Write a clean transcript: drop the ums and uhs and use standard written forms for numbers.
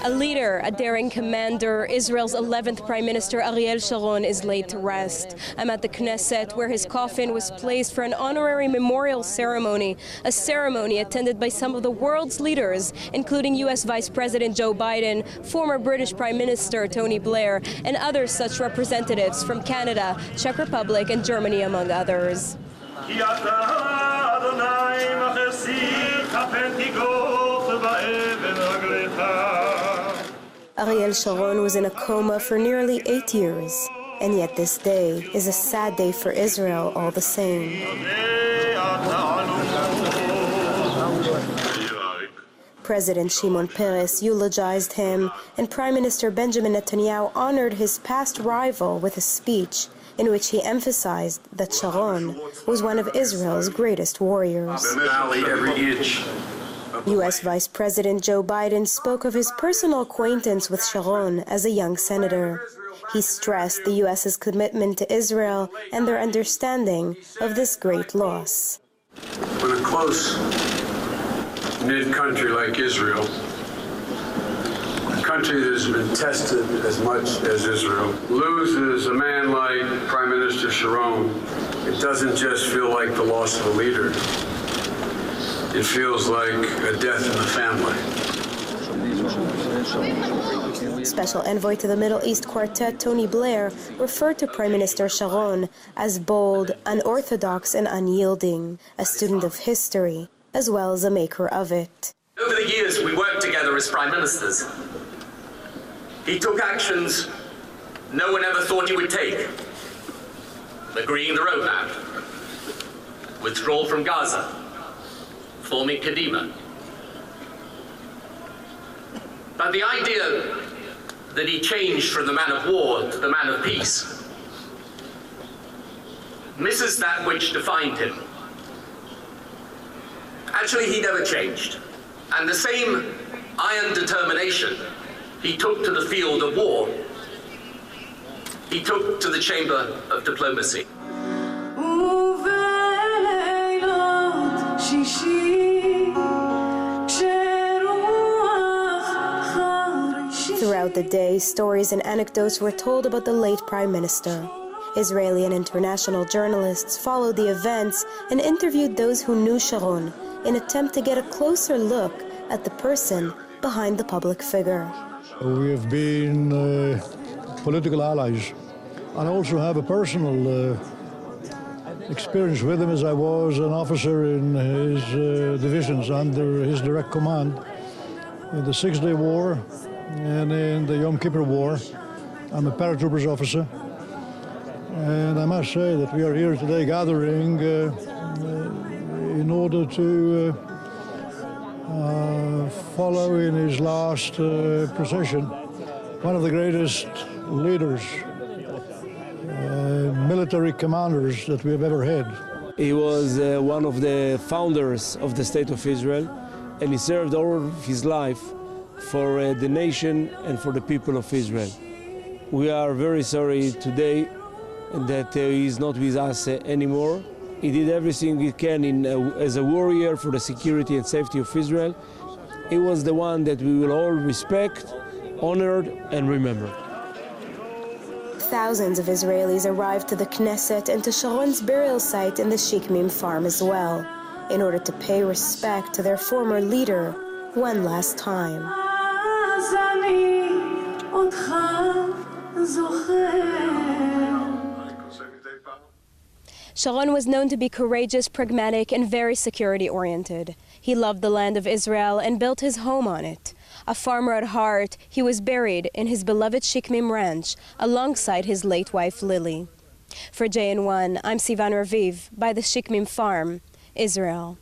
A leader, a daring commander, Israel's 11th Prime Minister Ariel Sharon is laid to rest. I'm at the Knesset, where his coffin was placed for an honorary memorial ceremony, a ceremony attended by some of the world's leaders, including U.S. Vice President Joe Biden, former British Prime Minister Tony Blair, and other such representatives from Canada, Czech Republic, and Germany, among others. Ariel Sharon was in a coma for nearly 8 years, and yet this day is a sad day for Israel all the same. President Shimon Peres eulogized him, and Prime Minister Benjamin Netanyahu honored his past rival with a speech in which he emphasized that Sharon was one of Israel's greatest warriors. U.S. Vice President Joe Biden spoke of his personal acquaintance with Sharon as a young senator. He stressed the U.S.'s commitment to Israel and their understanding of this great loss. When a close knit country like Israel, a country that has been tested as much as Israel, loses a man like Prime Minister Sharon, it doesn't just feel like the loss of a leader. It feels like a death in the family. Special envoy to the Middle East Quartet, Tony Blair, referred to Prime Minister Sharon as bold, unorthodox, and unyielding, a student of history, as well as a maker of it. Over the years, we worked together as prime ministers. He took actions no one ever thought he would take. Agreeing the roadmap, withdrawal from Gaza, forming Kadima. But the idea that he changed from the man of war to the man of peace misses that which defined him. Actually, he never changed. And the same iron determination he took to the field of war, he took to the chamber of diplomacy. Throughout the day, stories and anecdotes were told about the late Prime Minister. Israeli and international journalists followed the events and interviewed those who knew Sharon in an attempt to get a closer look at the person behind the public figure. We have been political allies, and I also have a personal experience with him, as I was an officer in his divisions under his direct command in the Six-Day War and in the Yom Kippur War. I'm a paratroopers officer, and I must say that we are here today gathering in order to follow in his last procession one of the greatest leaders, military commanders that we have ever had. He was one of the founders of the State of Israel, and he served all of his life for the nation and for the people of Israel. We are very sorry today that he is not with us anymore. He did everything he can as a warrior for the security and safety of Israel. He was the one that we will all respect, honor, and remember. Thousands of Israelis arrived to the Knesset and to Sharon's burial site in the Shikmim farm as well, in order to pay respect to their former leader one last time. Sharon was known to be courageous, pragmatic, and very security-oriented. He loved the land of Israel and built his home on it. A farmer at heart, he was buried in his beloved Shikmim ranch alongside his late wife Lily. For jn1, I'm Sivan Raviv by the Shikmim farm, Israel.